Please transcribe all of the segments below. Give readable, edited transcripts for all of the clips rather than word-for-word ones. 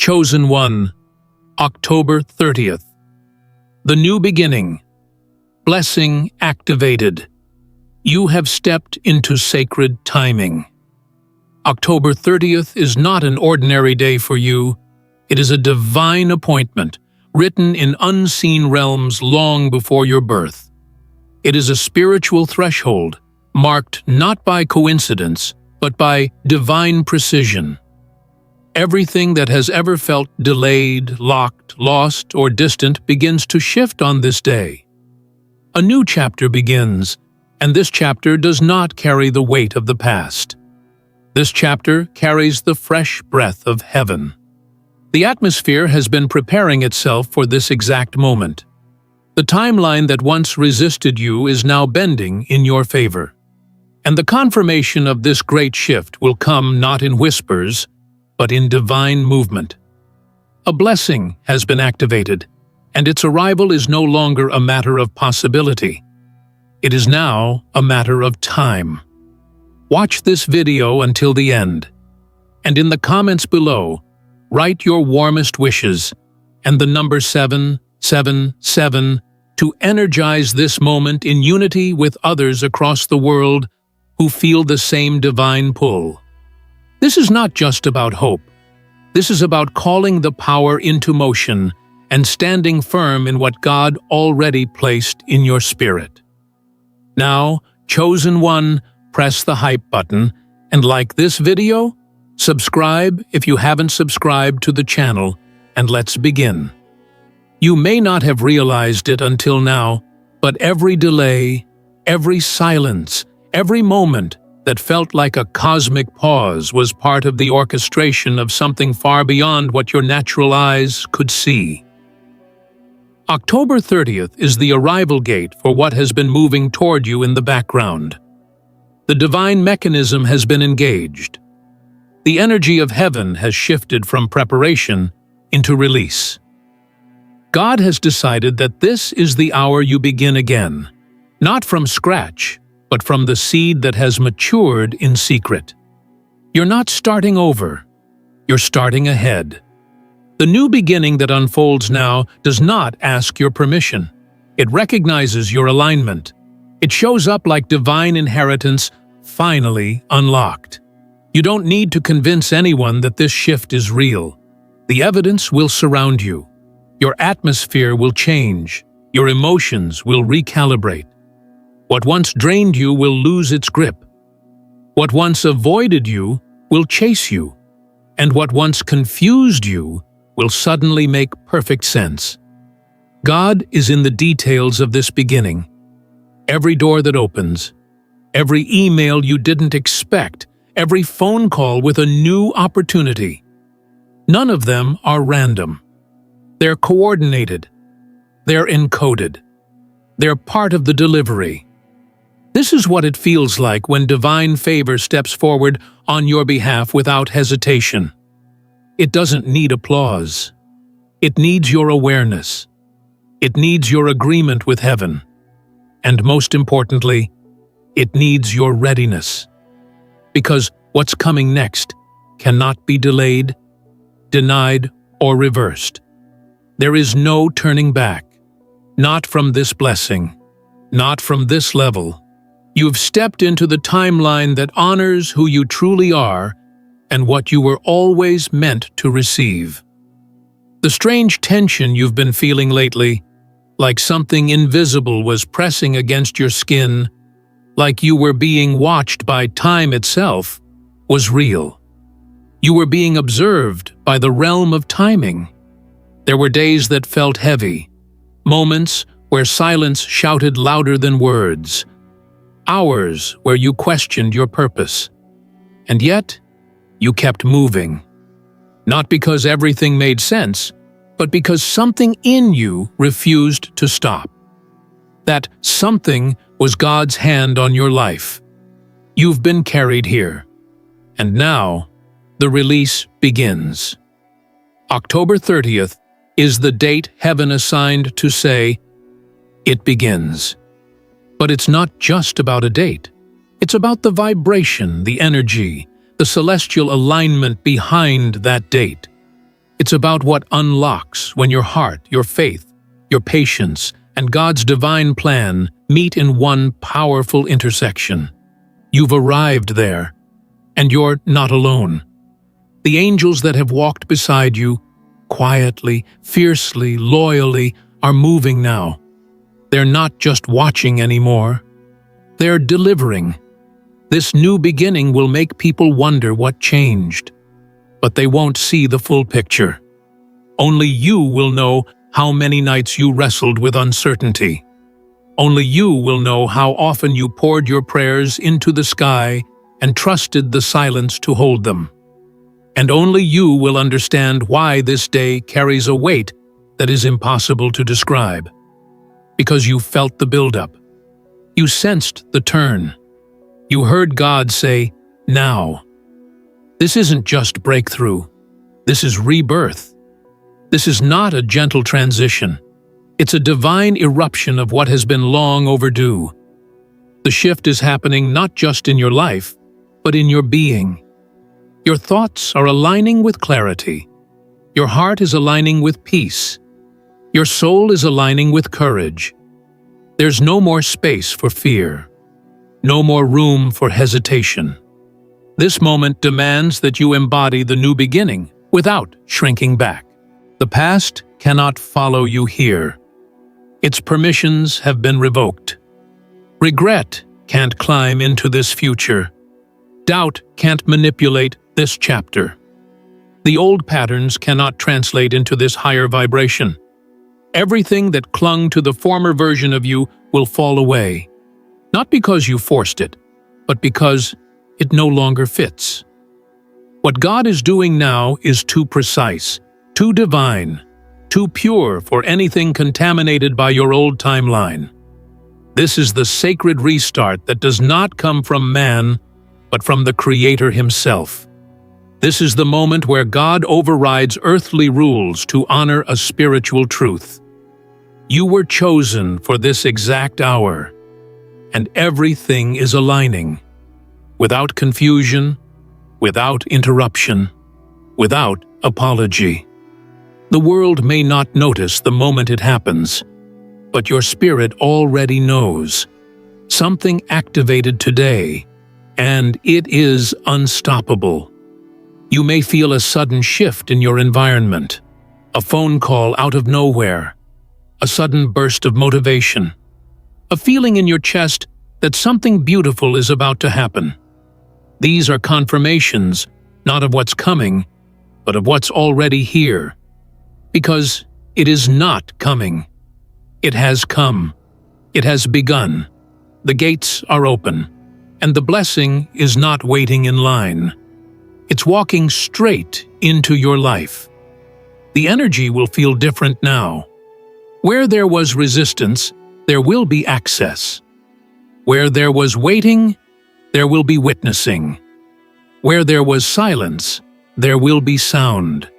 Chosen One, October 30th. The New Beginning. Blessing activated. You have stepped into sacred timing. October 30th is not an ordinary day for you. It is a divine appointment, written in unseen realms long before your birth. It is a spiritual threshold, marked not by coincidence, but by divine precision. Everything that has ever felt delayed, locked, lost, or distant begins to shift on this day. A new chapter begins, and this chapter does not carry the weight of the past. This chapter carries the fresh breath of heaven. The atmosphere has been preparing itself for this exact moment. The timeline that once resisted you is now bending in your favor. And the confirmation of this great shift will come not in whispers, but in divine movement. A blessing has been activated, and its arrival is no longer a matter of possibility. It is now a matter of time. Watch this video until the end, and in the comments below, write your warmest wishes and the number 777 to energize this moment in unity with others across the world who feel the same divine pull. This is not just about hope. This is about calling the power into motion and standing firm in what God already placed in your spirit. Now, Chosen One, press the hype button and like this video, subscribe if you haven't subscribed to the channel, and let's begin. You may not have realized it until now, but every delay, every silence, every moment that felt like a cosmic pause was part of the orchestration of something far beyond what your natural eyes could see. October 30th is the arrival gate for what has been moving toward you in the background. The divine mechanism has been engaged. The energy of heaven has shifted from preparation into release. God has decided that this is the hour you begin again, not from scratch, but from the seed that has matured in secret. You're not starting over, you're starting ahead. The new beginning that unfolds now does not ask your permission. It recognizes your alignment. It shows up like divine inheritance finally unlocked. You don't need to convince anyone that this shift is real. The evidence will surround you. Your atmosphere will change. Your emotions will recalibrate. What once drained you will lose its grip. What once avoided you will chase you. And what once confused you will suddenly make perfect sense. God is in the details of this beginning. Every door that opens, every email you didn't expect, every phone call with a new opportunity. None of them are random. They're coordinated. They're encoded. They're part of the delivery. This is what it feels like when divine favor steps forward on your behalf without hesitation. It doesn't need applause. It needs your awareness. It needs your agreement with heaven. And most importantly, it needs your readiness. Because what's coming next cannot be delayed, denied, or reversed. There is no turning back. Not from this blessing. Not from this level. You've stepped into the timeline that honors who you truly are and what you were always meant to receive. The strange tension you've been feeling lately, like something invisible was pressing against your skin, like you were being watched by time itself, was real. You were being observed by the realm of timing. There were days that felt heavy, moments where silence shouted louder than words, hours where you questioned your purpose. And yet, you kept moving. Not because everything made sense, but because something in you refused to stop. That something was God's hand on your life. You've been carried here. And now, the release begins. October 30th is the date heaven assigned to say, it begins. But it's not just about a date. It's about the vibration, the energy, the celestial alignment behind that date. It's about what unlocks when your heart, your faith, your patience, and God's divine plan meet in one powerful intersection. You've arrived there, and you're not alone. The angels that have walked beside you, quietly, fiercely, loyally, are moving now. They're not just watching anymore. They're delivering. This new beginning will make people wonder what changed. But they won't see the full picture. Only you will know how many nights you wrestled with uncertainty. Only you will know how often you poured your prayers into the sky and trusted the silence to hold them. And only you will understand why this day carries a weight that is impossible to describe. Because you felt the buildup. You sensed the turn. You heard God say, "Now." This isn't just breakthrough. This is rebirth. This is not a gentle transition. It's a divine eruption of what has been long overdue. The shift is happening not just in your life, but in your being. Your thoughts are aligning with clarity. Your heart is aligning with peace. Your soul is aligning with courage. There's no more space for fear. No more room for hesitation. This moment demands that you embody the new beginning without shrinking back. The past cannot follow you here. Its permissions have been revoked. Regret can't climb into this future. Doubt can't manipulate this chapter. The old patterns cannot translate into this higher vibration. Everything that clung to the former version of you will fall away. Not because you forced it, but because it no longer fits. What God is doing now is too precise, too divine, too pure for anything contaminated by your old timeline. This is the sacred restart that does not come from man, but from the Creator Himself. This is the moment where God overrides earthly rules to honor a spiritual truth. You were chosen for this exact hour, and everything is aligning, without confusion, without interruption, without apology. The world may not notice the moment it happens, but your spirit already knows. Something activated today, and it is unstoppable. You may feel a sudden shift in your environment, a phone call out of nowhere, a sudden burst of motivation, a feeling in your chest that something beautiful is about to happen. These are confirmations, not of what's coming, but of what's already here. Because it is not coming. It has come. It has begun. The gates are open, and the blessing is not waiting in line. It's walking straight into your life. The energy will feel different now. Where there was resistance, there will be access. Where there was waiting, there will be witnessing. Where there was silence, there will be sound.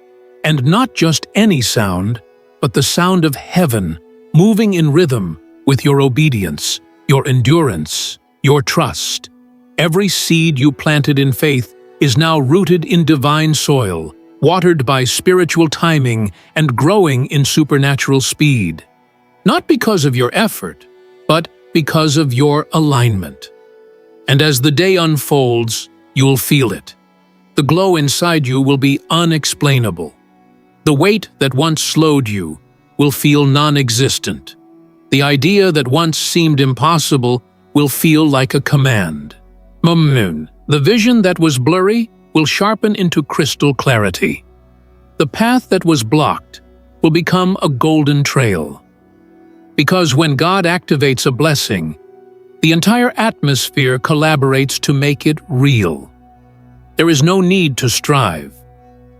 And not just any sound, but the sound of heaven, moving in rhythm with your obedience, your endurance, your trust. Every seed you planted in faith is now rooted in divine soil, watered by spiritual timing and growing in supernatural speed. Not because of your effort, but because of your alignment. And as the day unfolds, you'll feel it. The glow inside you will be unexplainable. The weight that once slowed you will feel non-existent. The idea that once seemed impossible will feel like a command. The vision that was blurry will sharpen into crystal clarity. The path that was blocked will become a golden trail. Because when God activates a blessing, the entire atmosphere collaborates to make it real. There is no need to strive.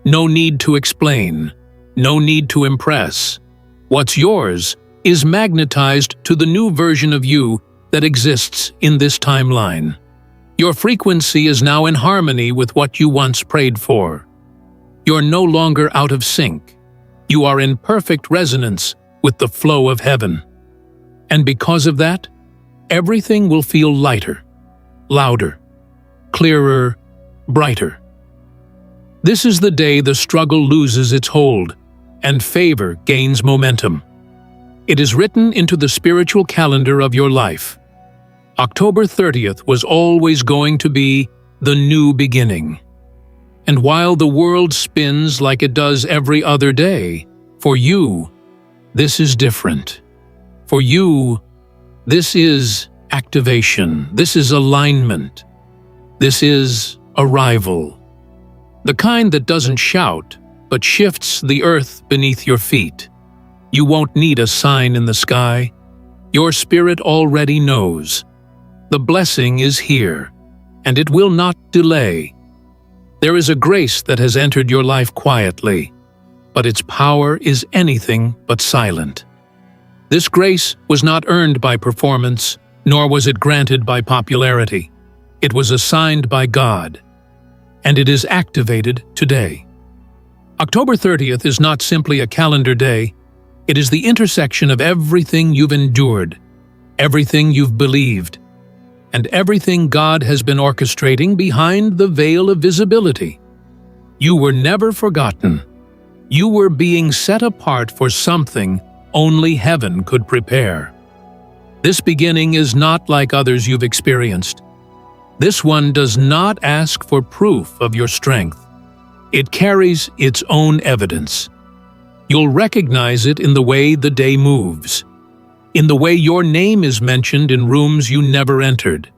No need to explain, no need to impress. What's yours is magnetized to the new version of you that exists in this timeline. Your frequency is now in harmony with what you once prayed for. You're no longer out of sync. You are in perfect resonance with the flow of heaven. And because of that, everything will feel lighter, louder, clearer, brighter. This is the day the struggle loses its hold, and favor gains momentum. It is written into the spiritual calendar of your life. October 30th was always going to be the new beginning. And while the world spins like it does every other day, for you, this is different. For you, this is activation. This is alignment. This is arrival. The kind that doesn't shout, but shifts the earth beneath your feet. You won't need a sign in the sky. Your spirit already knows. The blessing is here, and it will not delay. There is a grace that has entered your life quietly, but its power is anything but silent. This grace was not earned by performance, nor was it granted by popularity. It was assigned by God, and it is activated today. October 30th is not simply a calendar day. It is the intersection of everything you've endured, everything you've believed, and everything God has been orchestrating behind the veil of visibility. You were never forgotten. You were being set apart for something only heaven could prepare. This beginning is not like others you've experienced. This one does not ask for proof of your strength. It carries its own evidence. You'll recognize it in the way the day moves, in the way your name is mentioned in rooms you never entered,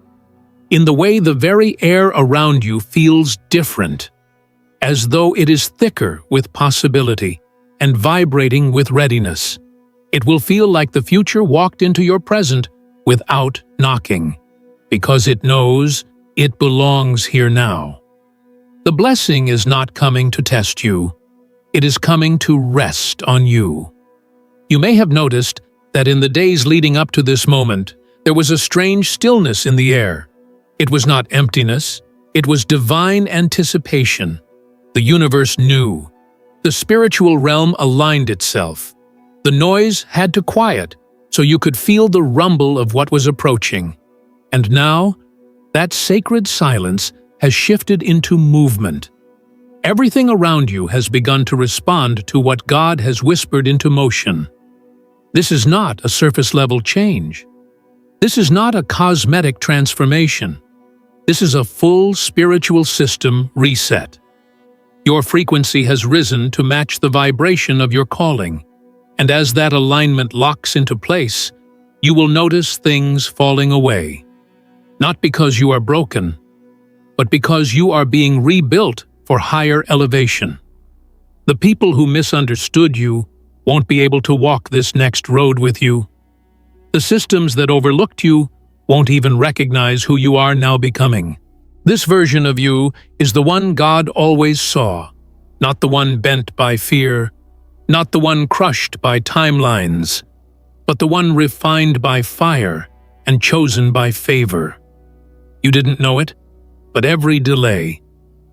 in the way the very air around you feels different, as though it is thicker with possibility and vibrating with readiness. It will feel like the future walked into your present without knocking, because it knows it belongs here now. The blessing is not coming to test you. It is coming to rest on you. You may have noticed that in the days leading up to this moment, there was a strange stillness in the air. It was not emptiness, it was divine anticipation. The universe knew. The spiritual realm aligned itself. The noise had to quiet, so you could feel the rumble of what was approaching. And now, that sacred silence has shifted into movement. Everything around you has begun to respond to what God has whispered into motion. This is not a surface-level change. This is not a cosmetic transformation. This is a full spiritual system reset. Your frequency has risen to match the vibration of your calling, and as that alignment locks into place, you will notice things falling away. Not because you are broken, but because you are being rebuilt for higher elevation. The people who misunderstood you won't be able to walk this next road with you. The systems that overlooked you won't even recognize who you are now becoming. This version of you is the one God always saw, not the one bent by fear, not the one crushed by timelines, but the one refined by fire and chosen by favor. You didn't know it, but every delay,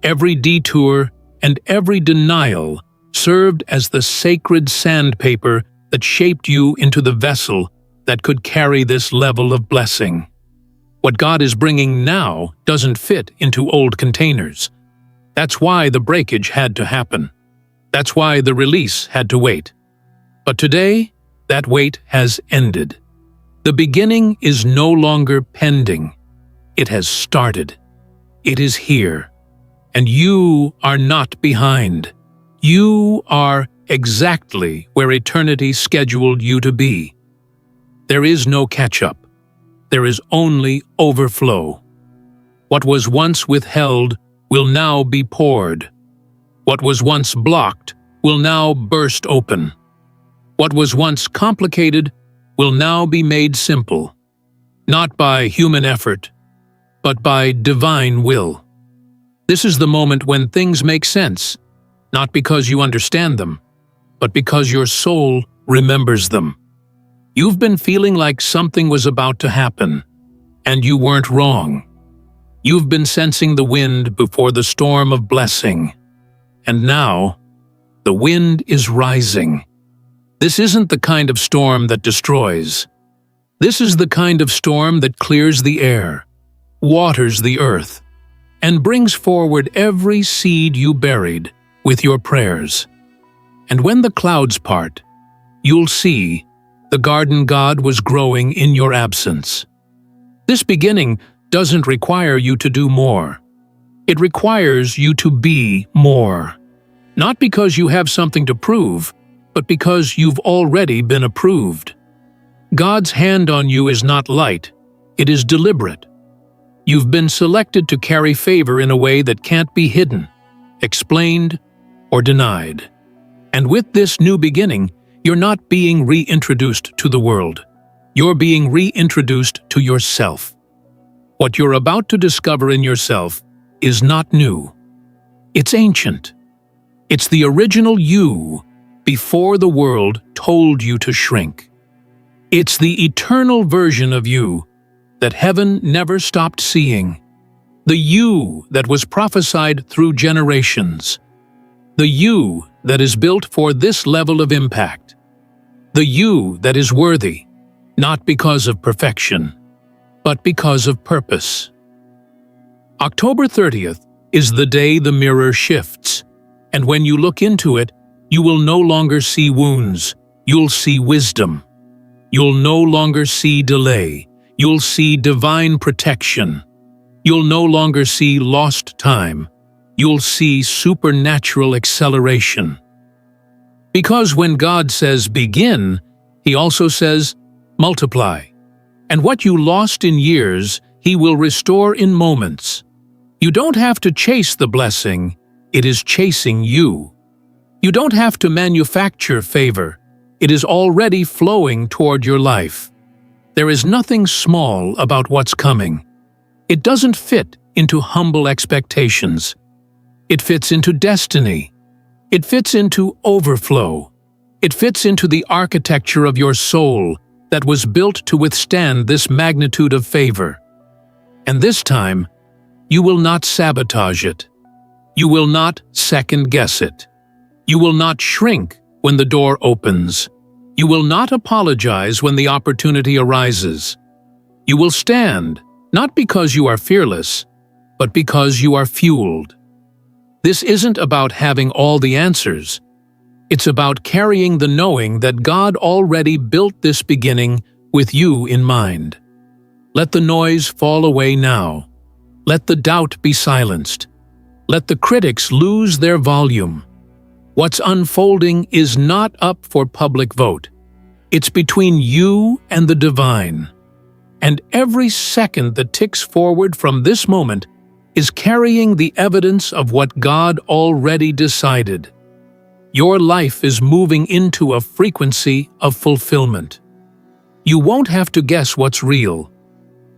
every detour, and every denial served as the sacred sandpaper that shaped you into the vessel that could carry this level of blessing. What God is bringing now doesn't fit into old containers. That's why the breakage had to happen. That's why the release had to wait. But today, that wait has ended. The beginning is no longer pending. It has started. It is here. And you are not behind. You are exactly where eternity scheduled you to be. There is no catch-up. There is only overflow. What was once withheld will now be poured. What was once blocked will now burst open. What was once complicated will now be made simple, not by human effort, but by divine will. This is the moment when things make sense, not because you understand them, but because your soul remembers them. You've been feeling like something was about to happen, and you weren't wrong. You've been sensing the wind before the storm of blessing, and now the wind is rising. This isn't the kind of storm that destroys. This is the kind of storm that clears the air, waters the earth, and brings forward every seed you buried with your prayers. And when the clouds part, you'll see the garden God was growing in your absence. This beginning doesn't require you to do more. It requires you to be more. Not because you have something to prove, but because you've already been approved. God's hand on you is not light, it is deliberate. You've been selected to carry favor in a way that can't be hidden, explained, or denied. And with this new beginning, you're not being reintroduced to the world. You're being reintroduced to yourself. What you're about to discover in yourself is not new. It's ancient. It's the original you before the world told you to shrink. It's the eternal version of you that heaven never stopped seeing. The you that was prophesied through generations. The you that is built for this level of impact. The you that is worthy, not because of perfection, but because of purpose. October 30th is the day the mirror shifts, and when you look into it, you will no longer see wounds, you'll see wisdom. You'll no longer see delay, you'll see divine protection. You'll no longer see lost time, you'll see supernatural acceleration. Because when God says begin, He also says multiply. And what you lost in years, He will restore in moments. You don't have to chase the blessing, it is chasing you. You don't have to manufacture favor, it is already flowing toward your life. There is nothing small about what's coming. It doesn't fit into humble expectations. It fits into destiny. It fits into overflow. It fits into the architecture of your soul that was built to withstand this magnitude of favor. And this time, you will not sabotage it. You will not second-guess it. You will not shrink when the door opens. You will not apologize when the opportunity arises. You will stand, not because you are fearless, but because you are fueled. This isn't about having all the answers. It's about carrying the knowing that God already built this beginning with you in mind. Let the noise fall away now. Let the doubt be silenced. Let the critics lose their volume. What's unfolding is not up for public vote. It's between you and the divine. And every second that ticks forward from this moment is carrying the evidence of what God already decided. Your life is moving into a frequency of fulfillment. You won't have to guess what's real.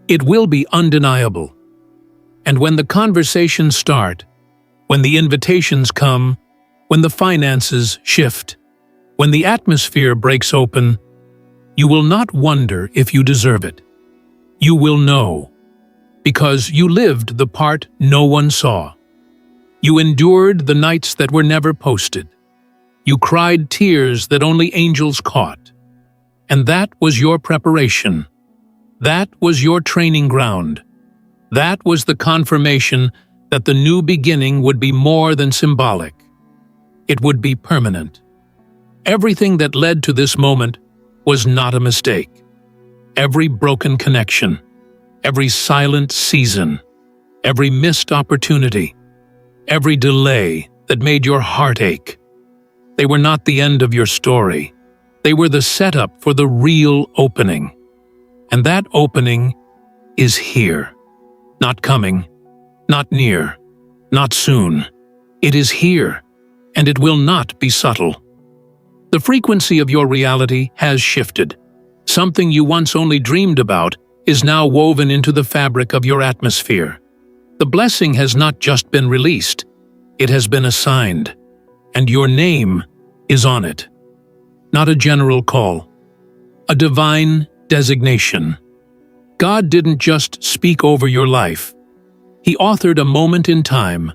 It will be undeniable. And when the conversations start, when the invitations come, when the finances shift, when the atmosphere breaks open, you will not wonder if you deserve it. You will know, because you lived the part no one saw. You endured the nights that were never posted. You cried tears that only angels caught. And that was your preparation. That was your training ground. That was the confirmation that the new beginning would be more than symbolic. It would be permanent. Everything that led to this moment was not a mistake. Every broken connection, every silent season, every missed opportunity, every delay that made your heart ache. They were not the end of your story. They were the setup for the real opening. And that opening is here. Not coming, not near, not soon. It is here, and it will not be subtle. The frequency of your reality has shifted. Something you once only dreamed about is now woven into the fabric of your atmosphere. The blessing has not just been released, it has been assigned, and your name is on it. Not a general call, a divine designation. God didn't just speak over your life. He authored a moment in time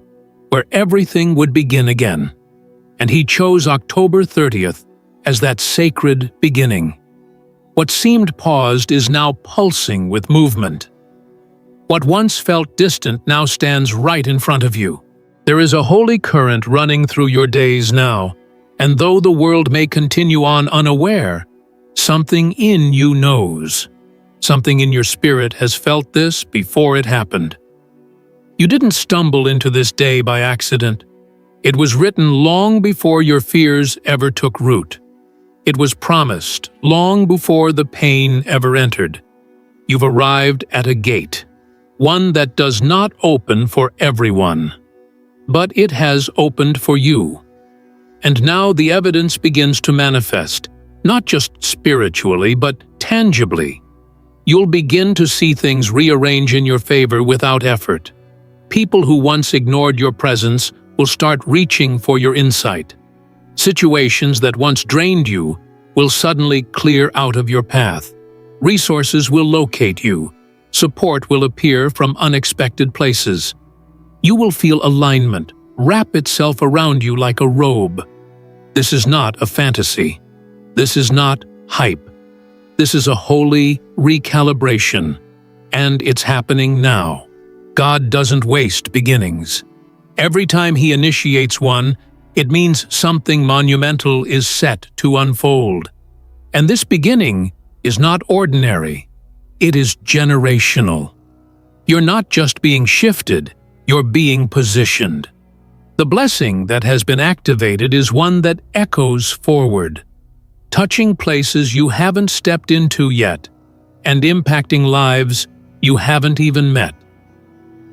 where everything would begin again. And He chose October 30th as that sacred beginning. What seemed paused is now pulsing with movement. What once felt distant now stands right in front of you. There is a holy current running through your days now, and though the world may continue on unaware, something in you knows. Something in your spirit has felt this before it happened. You didn't stumble into this day by accident. It was written long before your fears ever took root. It was promised long before the pain ever entered. You've arrived at a gate, one that does not open for everyone. But it has opened for you. And now the evidence begins to manifest, not just spiritually, but tangibly. You'll begin to see things rearrange in your favor without effort. People who once ignored your presence will start reaching for your insight. Situations that once drained you will suddenly clear out of your path. Resources will locate you. Support will appear from unexpected places. You will feel alignment wrap itself around you like a robe. This is not a fantasy. This is not hype. This is a holy recalibration, and it's happening now. God doesn't waste beginnings. Every time He initiates one, it means something monumental is set to unfold. And this beginning is not ordinary. It is generational. You're not just being shifted, you're being positioned. The blessing that has been activated is one that echoes forward, touching places you haven't stepped into yet, and impacting lives you haven't even met.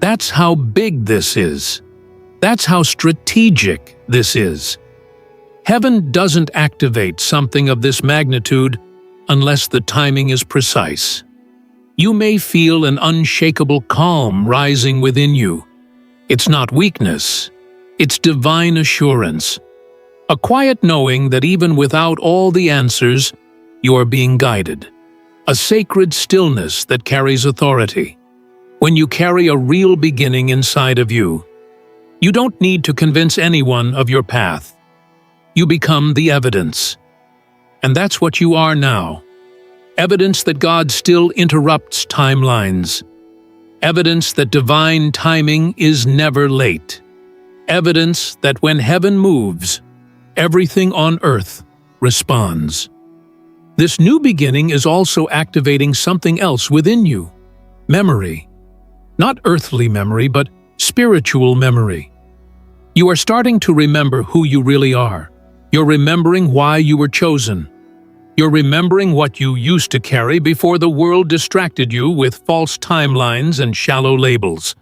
That's how big this is. That's how strategic this is. Heaven doesn't activate something of this magnitude unless the timing is precise. You may feel an unshakable calm rising within you. It's not weakness, it's divine assurance. A quiet knowing that even without all the answers, you are being guided. A sacred stillness that carries authority. When you carry a real beginning inside of you, you don't need to convince anyone of your path. You become the evidence. And that's what you are now. Evidence that God still interrupts timelines. Evidence that divine timing is never late. Evidence that when heaven moves, everything on earth responds. This new beginning is also activating something else within you. Memory. Not earthly memory, but spiritual memory. You are starting to remember who you really are. You're remembering why you were chosen. You're remembering what you used to carry before the world distracted you with false timelines and shallow labels.